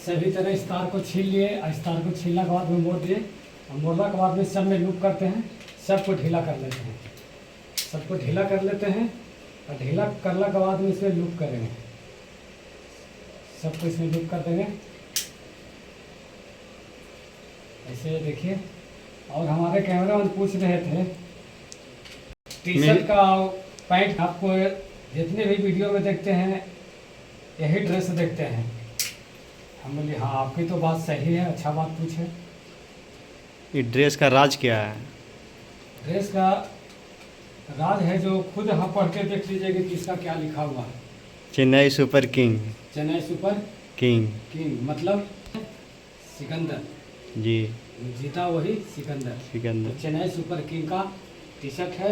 सभी तरह इस तार को छील लिए। इस तार को छीलने के बाद में मोड़ दिए और मोड़ने के बाद में सब में लूप करते हैं, सबको ढीला कर लेते हैं। सबको ढीला कर लेते हैं और ढीला करने के बाद में इसमें लूप करेंगे, सबको इसमें लूप कर देंगे ऐसे देखिए। और हमारे कैमरामैन पूछ रहे थे टी शर्ट का पैंट, आपको जितने भी वीडियो में देखते हैं यही ड्रेस देखते हैं। हम बोले हाँ आपकी तो बात सही है, अच्छा बात पूछे। ये ड्रेस का राज क्या है? ड्रेस का राज है जो खुद हम पढ़ के देख लीजिएगा कि इसका क्या लिखा हुआ है। Chennai super king. Chennai super king मतलब सिकंदर जी, जीता वही सिकंदर। सिकंदर। चेन्नई सुपर किंग का टी शर्ट है।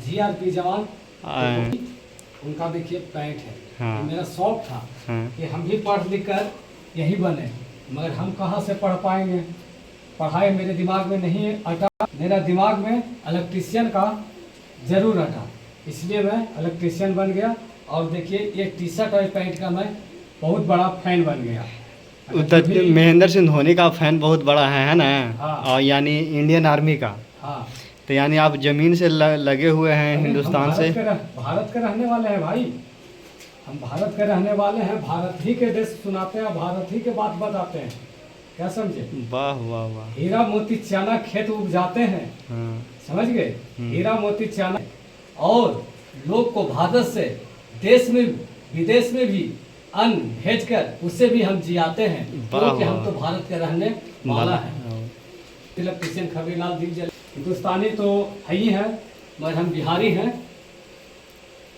GRP जवान उनका देखिए पैंट है। हाँ। मेरा शौक था हाँ। कि हम भी पढ़ लिख कर यही बने, मगर हम कहाँ से पढ़ पाएंगे। पढ़ाई मेरे दिमाग में नहीं अटा, मेरा दिमाग में इलेक्ट्रीशियन का जरूर अटा, इसलिए मैं इलेक्ट्रीशियन बन गया। और देखिए ये टी शर्ट और पैंट का मैं बहुत बड़ा फैन बन गया। महेंद्र सिंह धोनी का फैन बहुत बड़ा है ना? हाँ। और यानी इंडियन आर्मी का। हाँ, तो यानी आप जमीन से लगे हुए हैं हिंदुस्तान से। भारत के रहने वाले हैं भाई, हम भारत के रहने वाले हैं। भारत ही के देश सुनाते हैं, भारत ही के बात बताते हैं, क्या समझे। वाह वाह वाह। हीरा मोती चना खेत उपजाते हैं। हाँ। समझ गए, हीरा मोती चना। और लोग को भारत से देश में विदेश में भी अन्न भेजकर उससे भी हम जियाते हैं, क्योंकि हम तो भारत के रहने वाला है। इलेक्ट्रीशियन खबरीलाल दिल हिंदुस्तानी तो है ही है, मगर हम बिहारी हैं।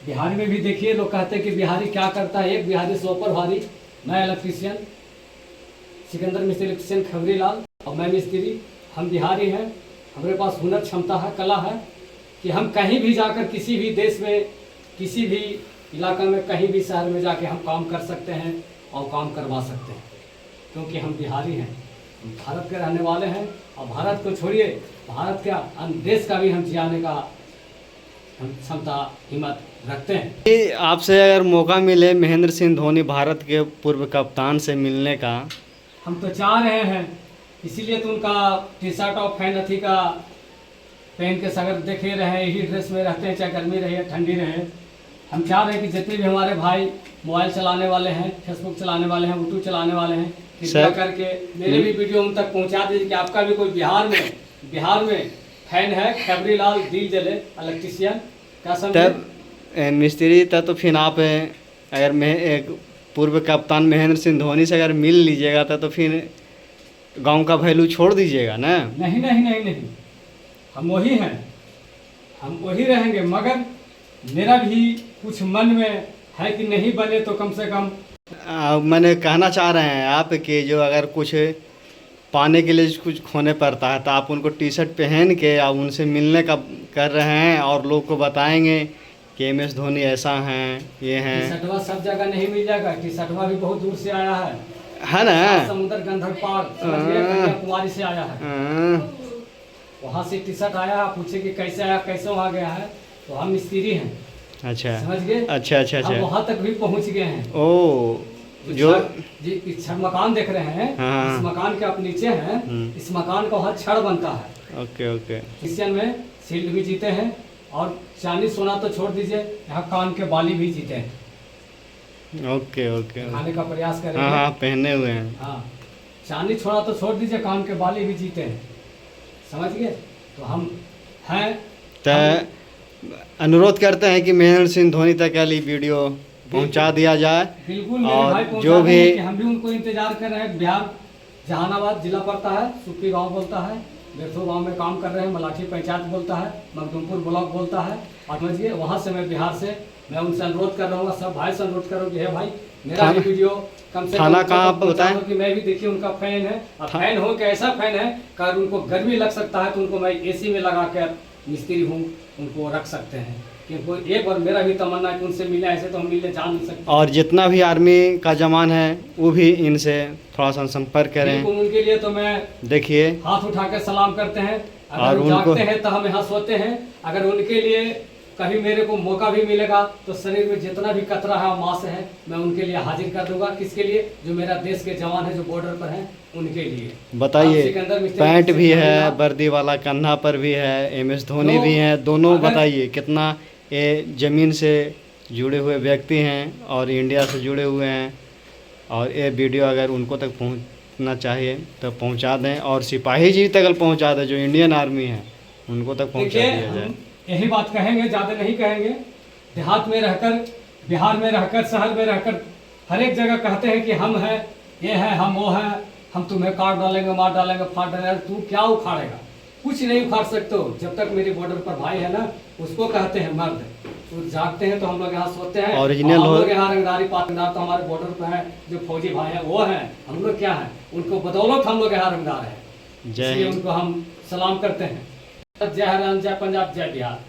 बिहारी में भी देखिए लोग कहते हैं कि बिहारी क्या करता है, एक बिहारी 100 पर भारी। मैं इलेक्ट्रीशियन सिकंदर मिस्त्री, इलेक्ट्रीशियन खबरीलाल और मैं मिस्त्री। हम बिहारी हैं, हमारे पास हुनर क्षमता है, कला है कि हम कहीं भी जाकर किसी भी देश में, किसी भी इलाका में, कहीं भी शहर में जाके हम काम कर सकते हैं और काम करवा सकते हैं, क्योंकि हम बिहारी हैं, हम भारत के रहने वाले हैं। और भारत को छोड़िए, भारत का अन्य देश का भी हम जियाने का हम क्षमता हिम्मत रखते हैं। आपसे अगर मौका मिले महेंद्र सिंह धोनी भारत के पूर्व कप्तान से मिलने का, हम तो चाह रहे हैं, इसीलिए तो उनका टी शर्ट और फैन अथी का पहन के सगर देखे रहे, यही ड्रेस में रहते हैं, चाहे गर्मी रहे ठंडी रहे। हम चाह रहे हैं कि जितने भी हमारे भाई मोबाइल चलाने वाले हैं, फेसबुक चलाने वाले हैं, यूट्यूब चलाने वाले हैं, कृपया करके मेरे भी वीडियो उन तक पहुंचा दीजिए कि आपका भी कोई बिहार में फैन है, खबरीलाल दिल जले इलेक्ट्रीशियन का समझे। मिस्त्री तो फिर आप अगर मैं एक पूर्व कप्तान महेंद्र सिंह धोनी से अगर मिल लीजिएगा तो फिर गांव का वैल्यू छोड़ दीजिएगा ना? नहीं नहीं नहीं नहीं, हम वही हैं, हम वही रहेंगे। मगर मेरा भी कुछ मन में है कि नहीं बने तो कम से कम मैंने कहना चाह रहे हैं आप कि जो अगर कुछ पाने के लिए कुछ खोने पड़ता है तो आप उनको टी शर्ट पहन के या उनसे मिलने का कर रहे हैं और लोग को बताएंगे कि MS धोनी ऐसा हैं, ये हैं। टी शर्टवा सब जगह नहीं मिल जाएगा, टी शर्टवा भी बहुत दूर से आया है ना? समुद्र गंधर पार कन्याकुमारी से आया है, वहाँ से टी शर्ट आया। पूछे कि कैसे आया, कैसे वहाँ गया है, तो हम मिस्त्री हैं। अच्छा, समझ गए। अच्छा अच्छा अच्छा, वहाँ तक भी पहुँच गए हैं। ओ जो जी इस मकान देख रहे हैं, इस मकान के आप नीचे हैं, इस मकान का वहाँ छड़ बनता है। Okay okay. क्रिश्चियन में शील्ड भी जीते हैं, और चांदी सोना तो छोड़ दीजिए, यहाँ कान के बाली भी जीते हैं। ओके ओके, खाने का प्रयास करेंगे। हाँ पहने हुए हैं। हाँ, चांदी छोड़ा तो छोड़ दीजिए, कान के बाली भी जीते हैं, समझ गए। तो हम हैं, तो अनुरोध करते हैं कि महेंद्र सिंह धोनी तक वाली वीडियो पहुंचा दिया जाए। बिल्कुल मेरे और भाई जो भी हम भी उनको इंतजार कर रहे हैं। बिहार जहानाबाद जिला पड़ता है, सुप्पी गांव बोलता है, बेरथो गांव में काम कर रहे हैं, मलाठी पंचायत बोलता है, मखदुमपुर ब्लॉक बोलता है। और समझिए वहाँ से मैं बिहार से मैं उनसे अनुरोध कर रहा हूँ, सब भाई से अनुरोध कर रहा हूँ कि हे भाई मेरा भी वीडियो कम से थाना कहाँ आप बताएं कि मैं भी देखिए उनका फैन है। और फैन हो कि ऐसा फैन है कि उनको गर्मी लग सकता है तो उनको मैं AC में लगा कर मिस्त्री हूँ, उनको रख सकते हैं। क्योंकि एक बार मेरा भी तमन्ना है कि उनसे मिले, ऐसे तो हम मिले जा नहीं सकते। और जितना भी आर्मी का जवान है वो भी इनसे थोड़ा सा संपर्क करें। उनके लिए तो मैं देखिए हाथ उठा कर सलाम करते हैं। अगर और वो उनको जागते हैं तो हम यहाँ सोते हैं। अगर उनके लिए कभी मेरे को मौका भी मिलेगा तो शरीर में जितना भी कतरा है मांस है मैं उनके लिए हाजिर कर दूंगा। किसके लिए? जो मेरा देश के जवान है जो बॉर्डर पर हैं उनके लिए। बताइए, सिकंदर मिस्त्री पैंट भी है, कहूंगा, वर्दी वाला कन्हा पर भी है, MS धोनी तो भी हैं, दोनों। अगर- बताइए कितना ये ज़मीन से जुड़े हुए व्यक्ति हैं और इंडिया से जुड़े हुए हैं, और ये वीडियो अगर उनको तक पहुंचना चाहिए तो पहुंचा दें, और सिपाही जी तक पहुंचा दें जो इंडियन आर्मी है उनको तक पहुंचा देखिए दिया जाए। हम यही बात कहेंगे, ज़्यादा नहीं कहेंगे। देहात में रहकर, बिहार में रहकर, शहर में रहकर हर एक जगह कहते हैं कि हम हैं, ये है, हम वो हैं, हम तुम्हें काट डालेंगे, मार डालेंगे, फाड़ डालेंगे। तू क्या उखाड़ेगा? कुछ नहीं उखाड़ सकते हो। जब तक मेरे बॉर्डर पर भाई है ना, उसको कहते हैं मर्द। तो जागते हैं तो हम लोग यहाँ सोते हैं। Original और हम हो- लोग यहाँ रंगदारी पातदार तो हमारे बॉर्डर पर है, जो फौजी भाई हैं वो हैं। हम लोग क्या है, उनको बदौलत हम लोग यहाँ रंगदार हैं। जय इसलिए हिंद। उनको हम सलाम करते हैं। जय हरियाणा, जय पंजाब, जय बिहार।